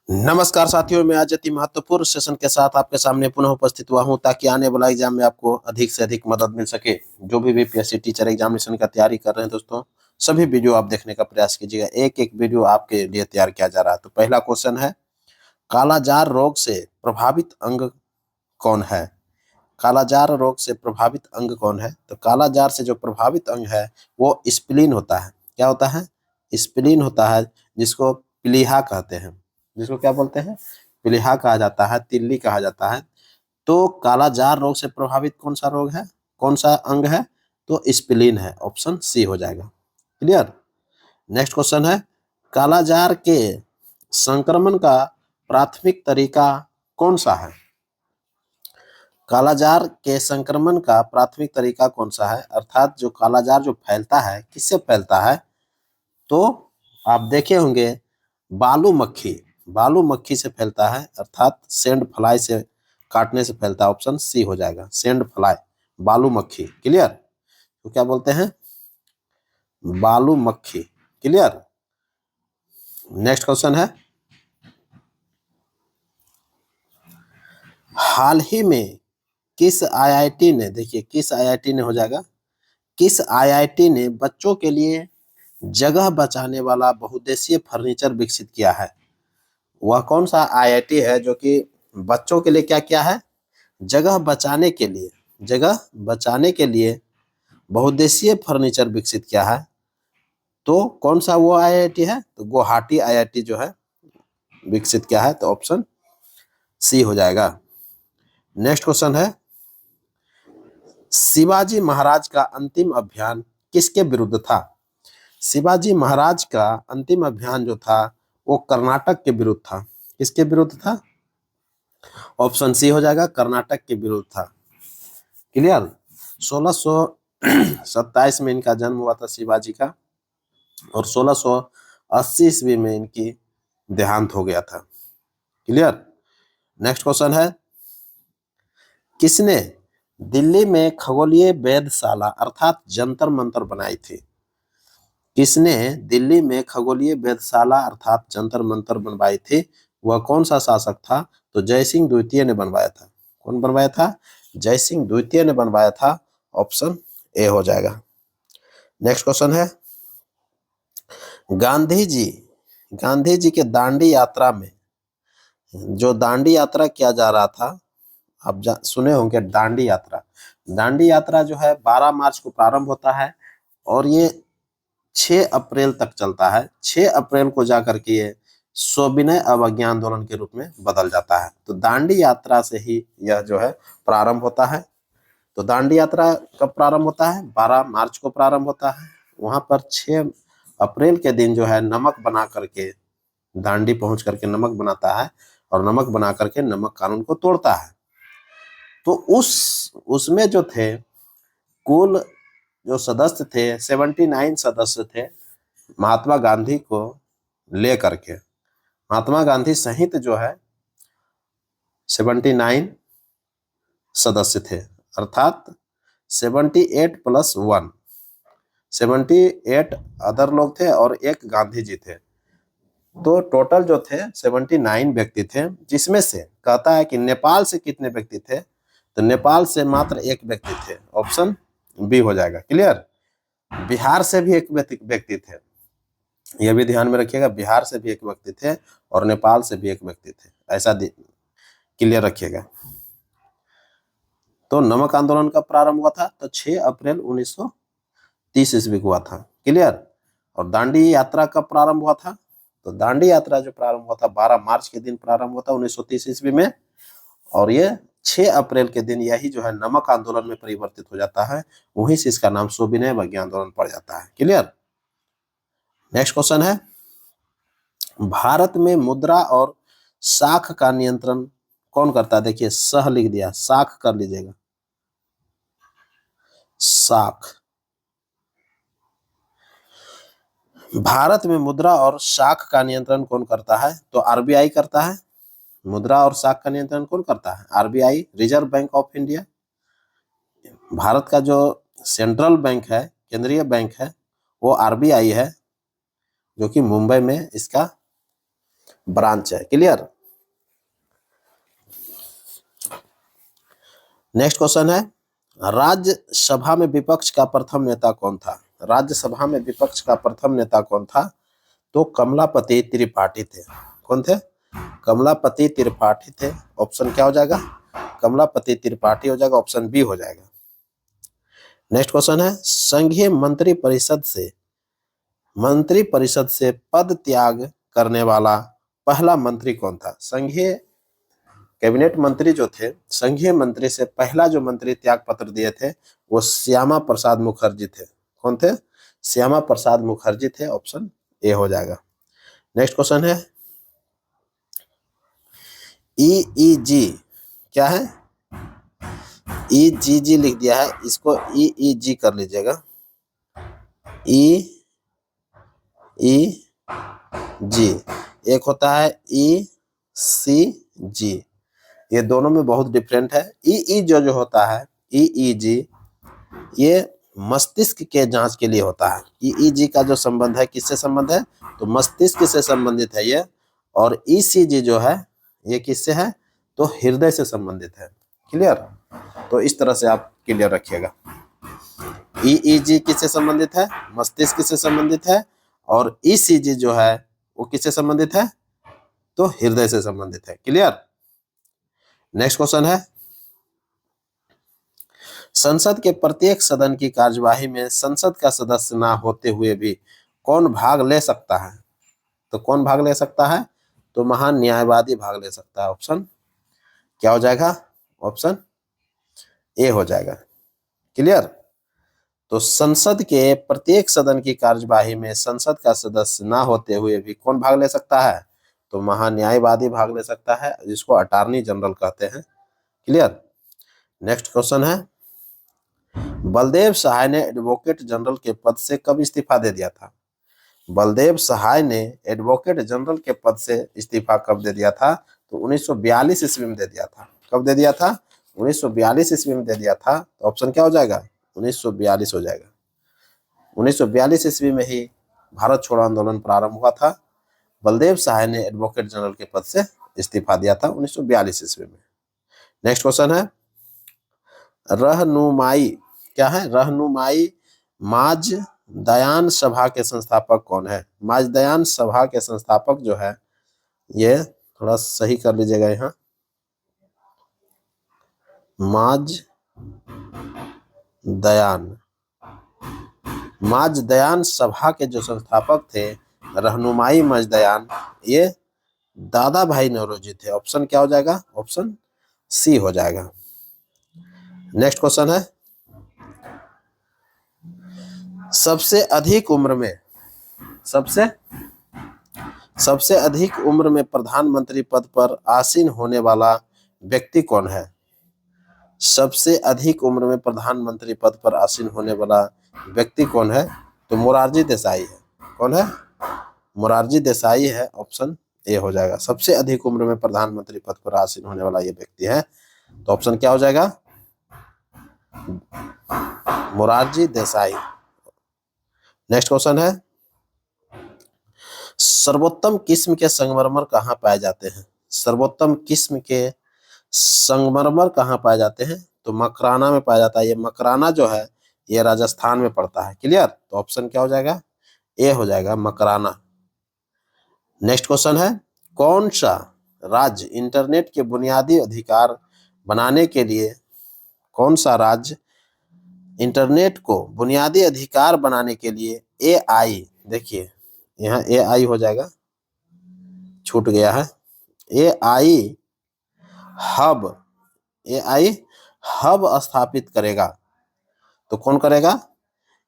नमस्कार साथियों, मैं आज अति महत्वपूर्ण सेशन के साथ आपके सामने पुनः उपस्थित हुआ हूं ताकि आने वाला एग्जाम में आपको अधिक से अधिक मदद मिल सके। जो भी बीपीएससी टीचर एग्जामिनेशन का तैयारी कर रहे हैं दोस्तों, सभी वीडियो आप देखने का प्रयास कीजिएगा। एक एक वीडियो आपके लिए तैयार किया जा रहा है। तो पहला क्वेश्चन है, कालाजार रोग से प्रभावित अंग कौन है? कालाजार रोग से प्रभावित अंग कौन है? तो कालाजार से जो प्रभावित अंग है वो स्प्लीन होता है। क्या होता है? स्प्लीन होता है, जिसको प्लीहा कहते हैं। जिसको क्या बोलते हैं? प्लीहा कहा जाता है, तिल्ली कहा जाता है। तो कालाजार रोग से प्रभावित कौन सा रोग है, कौन सा अंग है? तो स्प्लीन है, ऑप्शन सी हो जाएगा। क्लियर। नेक्स्ट क्वेश्चन है, कालाजार के संक्रमण का प्राथमिक तरीका कौन सा है? कालाजार के संक्रमण का प्राथमिक तरीका कौन सा है? अर्थात जो कालाजार जो फैलता है, किससे फैलता है? तो आप देखे होंगे, बालू मक्खी, बालू मक्खी से फैलता है, अर्थात सेंड फ्लाई से काटने से फैलता है। ऑप्शन सी हो जाएगा, सेंड फ्लाई, बालू मक्खी। क्लियर। तो क्या बोलते हैं? बालू मक्खी। क्लियर। नेक्स्ट क्वेश्चन है, हाल ही में किस आईआईटी ने, देखिए किस आईआईटी ने हो जाएगा, किस आईआईटी ने बच्चों के लिए जगह बचाने वाला बहुउद्देशीय फर्नीचर विकसित किया है? वह कौन सा आईआईटी है जो कि बच्चों के लिए क्या किया है? जगह बचाने के लिए, जगह बचाने के लिए बहुउद्देशीय फर्नीचर विकसित किया है। तो कौन सा वो आईआईटी है? तो गुवाहाटी आईआईटी जो है विकसित किया है। तो ऑप्शन सी हो जाएगा। नेक्स्ट क्वेश्चन है, शिवाजी महाराज का अंतिम अभियान किसके विरुद्ध था? शिवाजी महाराज का अंतिम अभियान जो था वो कर्नाटक के विरुद्ध था। किसके विरुद्ध था? ऑप्शन सी हो जाएगा, कर्नाटक के विरुद्ध था। क्लियर। 1627 में इनका जन्म हुआ था शिवाजी का, और 1680 ईस्वी में इनकी देहांत हो गया था। क्लियर। नेक्स्ट क्वेश्चन है, किसने दिल्ली में खगोलीय वेधशाला अर्थात जंतर मंतर बनाई थी? किसने दिल्ली में खगोलीय वेधशाला अर्थात जंतर मंतर बनवाई थी? वह कौन सा शासक था? तो जयसिंह द्वितीय ने बनवाया था। कौन बनवाया था? जयसिंह द्वितीय ने बनवाया था। ऑप्शन ए हो जाएगा। नेक्स्ट क्वेश्चन है, गांधी जी, गांधी जी के दांडी यात्रा में, जो दांडी यात्रा किया जा रहा था, आप सुने होंगे दांडी यात्रा। दांडी यात्रा जो है 12 मार्च को प्रारंभ होता है और ये 6 अप्रैल तक चलता है। 6 अप्रैल को जाकर के ये सविनय अवज्ञा आंदोलन के रूप में बदल जाता है। तो दांडी यात्रा से ही यह जो है प्रारंभ होता है। तो दांडी यात्रा कब प्रारंभ होता है? 12 मार्च को प्रारंभ होता है। वहां पर 6 अप्रैल के दिन जो है नमक बना करके, दांडी पहुंच करके नमक बनाता है और नमक बना करके नमक कानून को तोड़ता है। तो उसमें जो थे, कुल जो सदस्य थे 79 सदस्य थे, महात्मा गांधी को लेकर के, महात्मा गांधी सहित जो है 79 सदस्य थे, अर्थात 78 + 1, 78 अदर लोग थे और एक गांधी जी थे। तो टोटल जो थे 79 व्यक्ति थे, जिसमें से कहता है कि नेपाल से कितने व्यक्ति थे? तो नेपाल से मात्र एक व्यक्ति थे। ऑप्शन बी हो जाएगा। क्लियर। बिहार से भी एक व्यक्ति थे, यह भी ध्यान में रखिएगा, बिहार से भी एक व्यक्ति थे और नेपाल से भी एक व्यक्ति थे, ऐसा क्लियर रखिएगा। तो नमक आंदोलन का प्रारंभ हुआ था तो 6 अप्रैल 1930 ईस्वी को हुआ था। क्लियर। और दांडी यात्रा कब प्रारंभ हुआ था? तो दांडी यात्रा जो प्रारंभ हुआ था 12 मार्च के दिन प्रारंभ हुआ था 1930 ईस्वी में, और ये 6 अप्रैल के दिन यही जो है नमक आंदोलन में परिवर्तित हो जाता है। वहीं से इसका नाम सविनय अवज्ञा आंदोलन पड़ जाता है। क्लियर। नेक्स्ट क्वेश्चन है, भारत में मुद्रा और साख का नियंत्रण कौन करता है? देखिए सह लिख दिया, साख कर लीजिएगा, साख। भारत में मुद्रा और साख का नियंत्रण कौन करता है? तो आरबीआई करता है। मुद्रा और साख का नियंत्रण कौन करता है? RBI, reserve bank of India. Bharat का जो सेंट्रल बैंक है, केंद्रीय बैंक है, वो आरबीआई है, जो कि मुंबई में इसका ब्रांच है। क्लियर। नेक्स्ट क्वेश्चन है, राज्यसभा में विपक्ष का प्रथम नेता कौन था? राज्यसभा में विपक्ष का प्रथम नेता कौन था? तो कमलापति त्रिपाठी थे। कौन थे? कमलापति त्रिपाठी थे। ऑप्शन क्या हो जाएगा? कमलापति त्रिपाठी हो जाएगा, ऑप्शन बी हो जाएगा। नेक्स्ट क्वेश्चन है, संघीय मंत्री परिषद से पद त्याग करने वाला पहला मंत्री कौन था? संघीय कैबिनेट मंत्री जो थे, संघीय मंत्री से पहला जो मंत्री त्याग पत्र दिए थे वो श्यामा प्रसाद मुखर्जी थे। कौन थे? श्यामा प्रसाद मुखर्जी थे, ऑप्शन ए हो जाएगा। नेक्स्ट क्वेश्चन है, ईईजी क्या है? ईजीजी लिख दिया है, इसको ईईजी कर लीजिएगा। ईईजी एक होता है ईसीजी, ये दोनों में बहुत डिफरेंट है। ईई जो होता है ईईजी, ये मस्तिष्क के जांच के लिए होता है। ईईजी का जो संबंध है किससे संबंध है? तो मस्तिष्क से संबंधित है ये। और ईसीजी जो है ये किससे है? तो हृदय से संबंधित है। क्लियर। तो इस तरह से आप क्लियर रखिएगा। ईईजी किससे संबंधित है? मस्तिष्क से संबंधित है। और ईसीजी जो है वो किससे संबंधित है? तो हृदय से संबंधित है। क्लियर। नेक्स्ट क्वेश्चन है, संसद के प्रत्येक सदन की कार्यवाही में संसद का सदस्य ना होते हुए भी कौन भाग ले सकता है? तो कौन भाग ले सकता है? तो महान न्यायवादी भाग ले सकता है। ऑप्शन क्या हो जाएगा? ऑप्शन ए हो जाएगा। क्लियर। तो संसद के प्रत्येक सदन की कार्यवाही में संसद का सदस्य ना होते हुए भी कौन भाग ले सकता है? तो महान्यायवादी भाग ले सकता है, जिसको अटॉर्नी जनरल कहते हैं। क्लियर। नेक्स्ट क्वेश्चन है, बलदेव सहाय ने एडवोकेट जनरल के पद से कब इस्तीफा दे दिया था? बलदेव सहाय ने एडवोकेट जनरल के पद से इस्तीफा कब दे दिया था? तो 1942 ईस्वी में दे दिया था। कब दे दिया था? 1942 ईस्वी में दे दिया था। तो ऑप्शन क्या हो जाएगा? 1942 हो जाएगा। 1942 ईस्वी में ही भारत छोड़ो आंदोलन प्रारंभ हुआ था। बलदेव सहाय ने एडवोकेट जनरल के पद से इस्तीफा दिया था 1942 ईस्वी में। नेक्स्ट क्वेश्चन है, रहनुमाई क्या है? रहनुमाई माजदयान सभा के संस्थापक कौन है? माजदयान सभा के संस्थापक जो है, ये थोड़ा सही कर लीजिएगा यहाँ, माजदयान सभा के जो संस्थापक थे रहनुमाई माजदयान, ये दादा भाई नौरोजी थे। ऑप्शन क्या हो जाएगा? ऑप्शन सी हो जाएगा। नेक्स्ट क्वेश्चन है, सबसे अधिक उम्र में प्रधानमंत्री पद पर आसीन होने वाला व्यक्ति कौन है? सबसे अधिक उम्र में प्रधानमंत्री पद पर आसीन होने वाला व्यक्ति कौन है? तो मोरारजी देसाई है। कौन है? मोरारजी देसाई है, ऑप्शन ए हो जाएगा। सबसे अधिक उम्र में प्रधानमंत्री पद पर आसीन होने वाला ये व्यक्ति है, तो ऑप्शन क्या हो जाएगा? मोरारजी देसाई। नेक्स्ट क्वेश्चन है, सर्वोत्तम किस्म के संगमरमर कहाँ पाए जाते हैं? सर्वोत्तम किस्म के संगमरमर कहाँ पाए जाते हैं? तो मकराना में पाया जाता है। ये मकराना जो है ये राजस्थान में पड़ता है। क्लियर। तो ऑप्शन क्या हो जाएगा? ए हो जाएगा, मकराना। नेक्स्ट क्वेश्चन है, कौन सा राज्य इंटरनेट के बुनियादी अधिकार बनाने के लिए, कौन सा राज्य इंटरनेट को बुनियादी अधिकार बनाने के लिए एआई, देखिए यहाँ एआई हो जाएगा, छूट गया है, एआई हब स्थापित करेगा? तो कौन करेगा?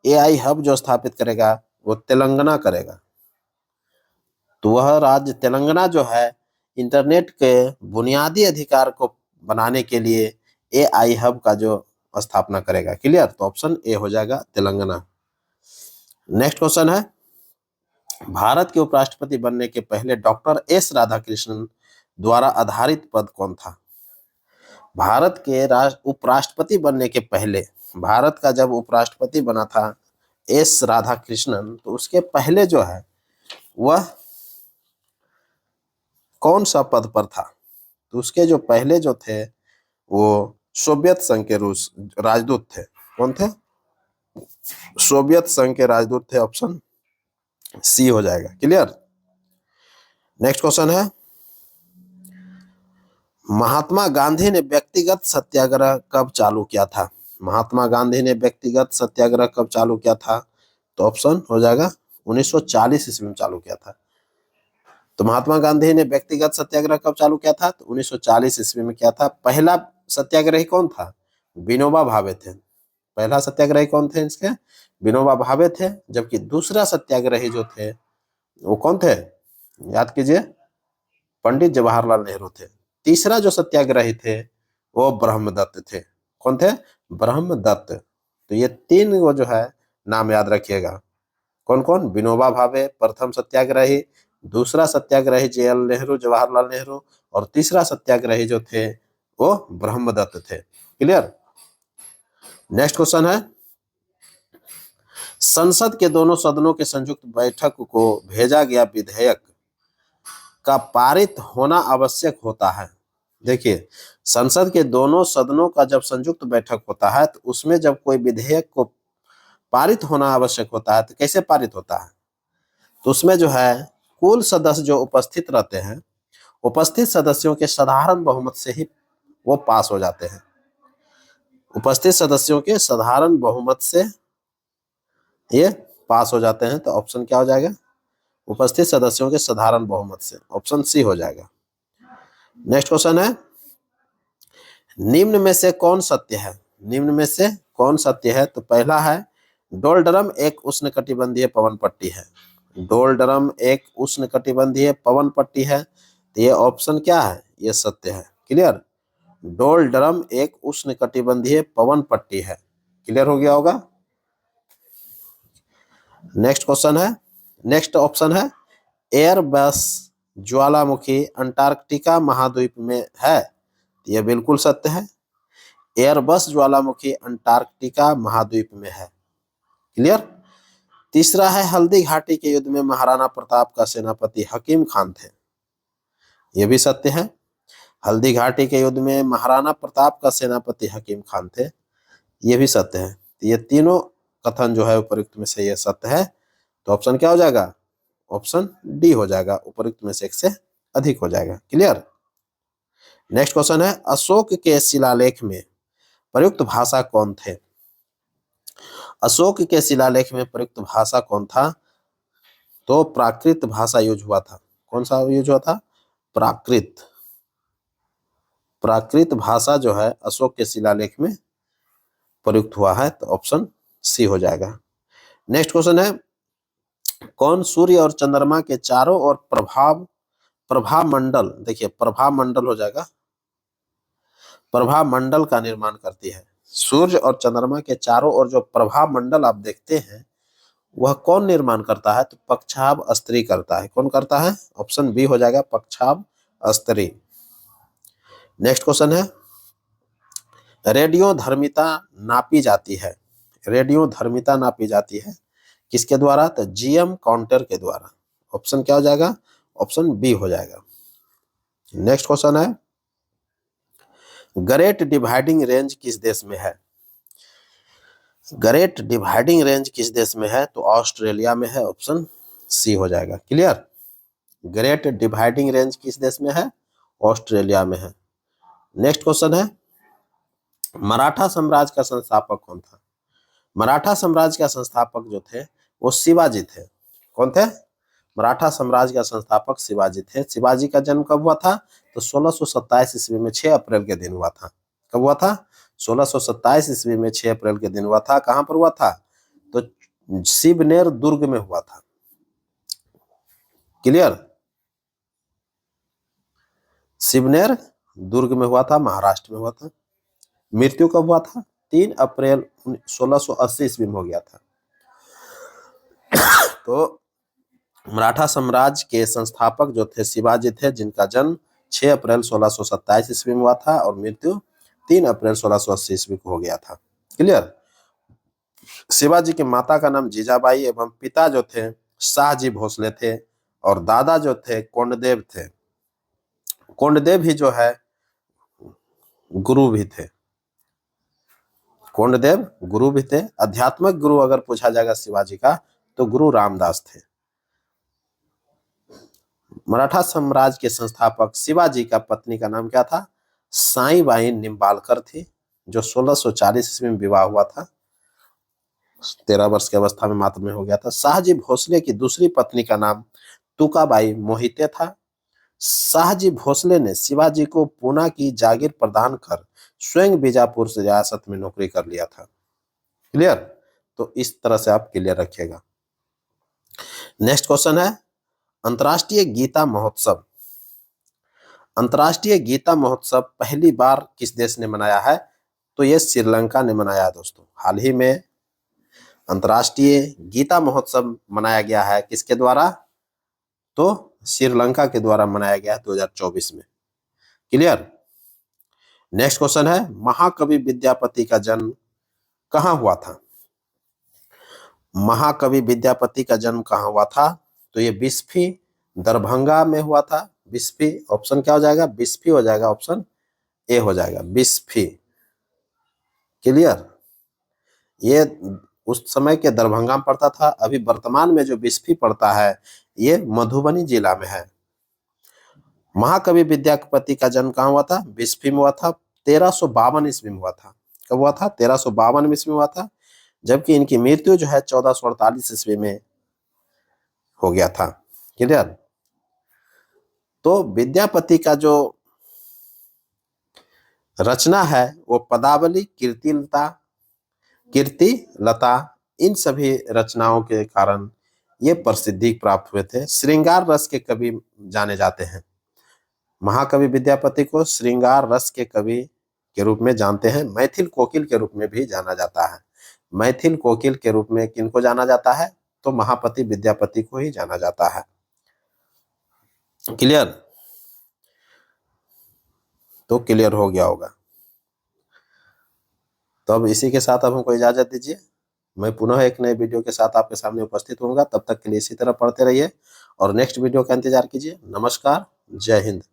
एआई हब जो स्थापित करेगा वो तेलंगाना करेगा। तो वह राज्य तेलंगाना जो है इंटरनेट के बुनियादी अधिकार को बनाने के लिए एआई हब का जो स्थापना करेगा। क्लियर। तो ऑप्शन ए हो जाएगा, तेलंगाना। नेक्स्ट क्वेश्चन है, भारत के उपराष्ट्रपति बनने के पहले डॉक्टर एस राधाकृष्णन द्वारा आधारित पद कौन था? भारत के उपराष्ट्रपति बनने के पहले, भारत का जब उपराष्ट्रपति बना था एस राधाकृष्णन, तो उसके पहले जो है वह कौन सा पद पर था? तो उसके जो पहले जो थे वो सोवियत संघ के रूस राजदूत थे। कौन थे? सोवियत संघ के राजदूत थे। ऑप्शन सी हो जाएगा। क्लियर। नेक्स्ट क्वेश्चन है, महात्मा गांधी ने व्यक्तिगत सत्याग्रह कब चालू किया था? महात्मा गांधी ने व्यक्तिगत सत्याग्रह कब चालू किया था? तो ऑप्शन हो जाएगा 1940 ईस्वी में चालू किया था। तो महात्मा गांधी ने व्यक्तिगत सत्याग्रह कब चालू किया था? तो 1940 ईस्वी में किया था। पहला सत्याग्रही कौन था? विनोबा भावे थे। पहला सत्याग्रही कौन थे इसके? विनोबा भावे थे। जबकि दूसरा सत्याग्रही जो थे वो कौन थे? याद कीजिए, पंडित जवाहरलाल नेहरू थे। तीसरा जो सत्याग्रही थे वो ब्रह्मदत्त थे। कौन थे? ब्रह्मदत्त। तो ये तीन वो जो है नाम याद रखिएगा। कौन कौन? विनोबा भावे प्रथम सत्याग्रही, दूसरा सत्याग्रही जेएल नेहरू, जवाहरलाल नेहरू, और तीसरा सत्याग्रही जो थे वो ब्रह्मदत्त थे। क्लियर। नेक्स्ट क्वेश्चन है, संसद के दोनों सदनों के संयुक्त बैठक को भेजा गया विधेयक का पारित होना आवश्यक होता है। देखिए, संसद के दोनों सदनों का जब संयुक्त बैठक होता है तो उसमें जब कोई विधेयक को पारित होना आवश्यक होता है तो कैसे पारित होता है? तो उसमें जो है कुल सदस्य जो उपस्थित रहते हैं, उपस्थित सदस्यों के साधारण बहुमत से ही वो पास हो जाते हैं। उपस्थित सदस्यों के साधारण बहुमत से ये पास हो जाते हैं। तो ऑप्शन क्या हो जाएगा? उपस्थित सदस्यों के साधारण बहुमत से। ऑप्शन सी हो जाएगा। नेक्स्ट क्वेश्चन है, निम्न में से कौन सत्य है? निम्न में से कौन सत्य है? तो पहला है, डोलड्रम एक उष्णकटिबंधीय पवन पट्टी है। डोलड्रम एक उष्णकटिबंधीय पवन पट्टी है। तो ये ऑप्शन क्या है? ये सत्य है। क्लियर। डोलड्रम एक उष्णकटिबंधीय पवन पट्टी है। क्लियर हो गया होगा। नेक्स्ट क्वेश्चन है, नेक्स्ट ऑप्शन है, एयरबस ज्वालामुखी अंटार्कटिका महाद्वीप में है। यह बिल्कुल सत्य है। एयरबस ज्वालामुखी अंटार्कटिका महाद्वीप में है। क्लियर। तीसरा है, हल्दी घाटी के युद्ध में महाराणा प्रताप का सेनापति हकीम खान थे। यह भी सत्य है। हल्दी घाटी के युद्ध में महाराणा प्रताप का सेनापति हकीम खान थे। यह भी सत्य है। ये तीनों कथन जो है उपयुक्त में से ये सत्य है। तो ऑप्शन क्या हो जाएगा? ऑप्शन डी हो जाएगा। उपयुक्त में से एक से अधिक हो जाएगा। क्लियर। नेक्स्ट क्वेश्चन है, अशोक के शिलालेख में प्रयुक्त भाषा कौन थे? अशोक के शिलालेख में प्रयुक्त भाषा कौन था? तो प्राकृत भाषा यूज हुआ था। कौन सा यूज हुआ था? प्राकृत। प्राकृत भाषा जो है अशोक के शिलालेख में प्रयुक्त हुआ है। तो ऑप्शन सी हो जाएगा। नेक्स्ट क्वेश्चन है, कौन सूर्य और चंद्रमा के चारों ओर प्रभा मंडल, देखिए प्रभा मंडल हो जाएगा, प्रभा मंडल का निर्माण करती है। सूर्य और चंद्रमा के चारों ओर जो प्रभा मंडल आप देखते हैं वह कौन निर्माण करता है? तो पक्षाभ स्त्री करता है। कौन करता है? ऑप्शन बी हो जाएगा, पक्षाभ स्त्री। नेक्स्ट क्वेश्चन है, रेडियो धर्मिता नापी जाती है। रेडियो धर्मिता नापी जाती है किसके द्वारा? तो जीएम काउंटर के द्वारा। ऑप्शन क्या हो जाएगा? ऑप्शन बी हो जाएगा। नेक्स्ट क्वेश्चन है, ग्रेट डिवाइडिंग रेंज किस देश में है? ग्रेट डिवाइडिंग रेंज किस देश में है? तो ऑस्ट्रेलिया में है। ऑप्शन सी हो जाएगा। क्लियर। ग्रेट डिवाइडिंग रेंज किस देश में है? ऑस्ट्रेलिया में है। नेक्स्ट क्वेश्चन है, मराठा साम्राज्य का संस्थापक कौन था? मराठा साम्राज्य का संस्थापक जो थे वो शिवाजी थे। कौन थे? मराठा साम्राज्य का संस्थापक शिवाजी थे। शिवाजी का जन्म कब हुआ था? तो 1627 ईस्वी में 6 अप्रैल के दिन हुआ था। कब हुआ था? 1627 ईस्वी में 6 अप्रैल के दिन हुआ था। कहां पर हुआ था? तो शिवनेर दुर्ग में हुआ था। क्लियर। शिवनेर दुर्ग में हुआ था, महाराष्ट्र में हुआ था। मृत्यु कब हुआ था? 3 अप्रैल 1680 ईस्वी में हो गया था। तो मराठा साम्राज्य के संस्थापक जो थे शिवाजी थे, जिनका जन्म 6 अप्रैल 1627 ईस्वी में हुआ था और मृत्यु 3 अप्रैल 1680 ईस्वी को हो गया था। क्लियर। शिवाजी की माता का नाम जीजाबाई एवं पिता जो थे शाहजी भोसले थे और दादा जो थे कोंडदेव थे। कोंडदेव ही जो है गुरु भी थे। कोंडदेव गुरु भी थे। आध्यात्मिक गुरु अगर पूछा जाएगा शिवाजी का तो गुरु रामदास थे। मराठा साम्राज्य के संस्थापक शिवाजी का पत्नी का नाम क्या था? साईबाई निम्बालकर थी, जो 1640 ईस्वी में विवाह हुआ था। 13 वर्ष की अवस्था में मातृ में हो गया था। शाहजी भोसले की दूसरी पत्नी का नाम तुकाबाई मोहिते था। शाहजी भोसले ने शिवाजी को पूना की जागीर प्रदान कर स्वयं बीजापुर से रियासत में नौकरी कर लिया था। क्लियर? तो इस तरह से आप क्लियर रखिएगा। नेक्स्ट क्वेश्चन है अंतर्राष्ट्रीय गीता महोत्सव। अंतर्राष्ट्रीय गीता महोत्सव पहली बार किस देश ने मनाया है? तो ये श्रीलंका ने मनाया है दोस्तों। हाल ही में अंतर्राष्ट्रीय गीता महोत्सव मनाया गया है, किसके द्वारा? तो श्रीलंका के द्वारा मनाया गया है 2024 में। क्लियर? नेक्स्ट क्वेश्चन है महाकवि विद्यापति का जन्म कहाँ हुआ था? महाकवि विद्यापति का जन्म कहाँ हुआ था? तो ये बिस्फी दरभंगा में हुआ था। बिस्फी, ऑप्शन क्या हो जाएगा? बिस्फी हो जाएगा, ऑप्शन ए हो जाएगा, बिस्फी। क्लियर? ये उस समय के दरभंगा में पड़ता था। अभी वर्तमान में जो बिस्फी पड़ता है ये मधुबनी जिला में है। महाकवि विद्यापति का जन्म कहाँ हुआ था? बिस्फी में हुआ था। 1352 ईस्वी में हुआ था। कब हुआ था? 1352 ईस्वी में हुआ था। जबकि इनकी मृत्यु जो है 1448 ईस्वी में हो गया था। क्लियर? तो विद्यापति का जो रचना है वो पदावली, कीर्तिलता, इन सभी रचनाओं के कारण ये प्रसिद्धि प्राप्त हुए थे। श्रृंगार रस के कवि जाने जाते हैं। महाकवि विद्यापति को श्रृंगार रस के कवि के रूप में जानते हैं। मैथिल कोकिल के रूप में भी जाना जाता है। मैथिल कोकिल के रूप में किनको जाना जाता है? तो महाकवि विद्यापति को ही जाना जाता है। क्लियर? तो क्लियर हो गया होगा। तो अब इसी के साथ अब हमको इजाजत दीजिए। मैं पुनः एक नए वीडियो के साथ आपके सामने उपस्थित होऊंगा। तब तक के लिए इसी तरह पढ़ते रहिए और नेक्स्ट वीडियो का इंतजार कीजिए। नमस्कार, जय हिंद।